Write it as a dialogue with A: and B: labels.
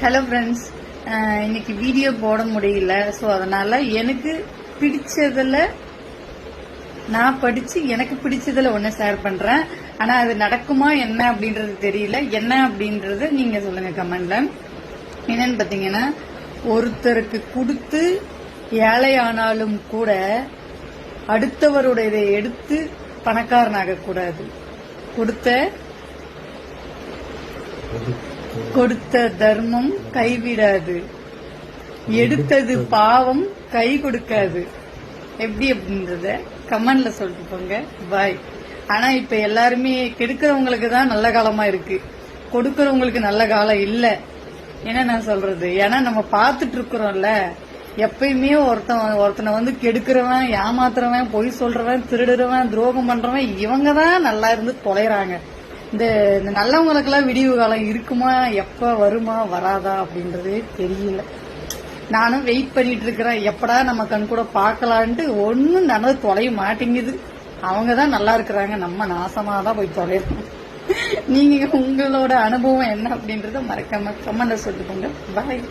A: Hello friends, இன்னைக்கு video போட முடியல. ஸோ அதனால எனக்கு பிடிச்சதுல நான் படிச்சு எனக்கு பிடிச்சதுல ஒன்று ஷேர் பண்றேன். ஆனா அது நடக்குமா என்ன அப்படின்றது தெரியல. என்ன அப்படின்றது நீங்க சொல்லுங்க கமெண்ட்ல. என்னன்னு பாத்தீங்கன்னா, ஒருத்தருக்கு கொடுத்து ஏழை ஆனாலும் கூட அடுத்தவருடைய எடுத்து பணக்காரனாக கூடாது. கொடுத்த தர்மம் கைவிடாது, எடுத்தது பாவம் கை கொடுக்காது. எப்படி அப்படின்றத கமெண்ட்ல சொல்லிட்டு போங்க. பாய். ஆனா இப்ப எல்லாருமே கெடுக்கிறவங்களுக்கு தான் நல்ல காலமா இருக்கு, கொடுக்கறவங்களுக்கு நல்ல காலம் இல்ல. என்ன நான் சொல்றது, ஏன்னா நம்ம பாத்துட்டு இருக்கிறோம்ல, எப்பயுமே ஒருத்தனை வந்து கெடுக்கிறவன், ஏமாத்துறவன், பொய் சொல்றவன், திருடுறவன், துரோகம் பண்றவன், இவங்க தான் நல்லா இருந்து தொலைறாங்க. இந்த நல்லவங்களுக்கெல்லாம் விடிவு காலம் இருக்குமா, எப்ப வருமா வராதா அப்படின்றதே தெரியல. நானும் வெயிட் பண்ணிட்டு இருக்கிறேன், எப்படா நம்ம கண் கூட பாக்கலான்ட்டு. ஒன்னும் நடந்து தொலைய மாட்டேங்குது. அவங்கதான் நல்லா இருக்கிறாங்க, நம்ம நாசமாதான் போய் தொலைறோம். நீங்க உங்களோட அனுபவம் என்ன அப்படின்றத மறக்காம கமெண்ட்ல சொல்லிக்கோங்க. பாய்.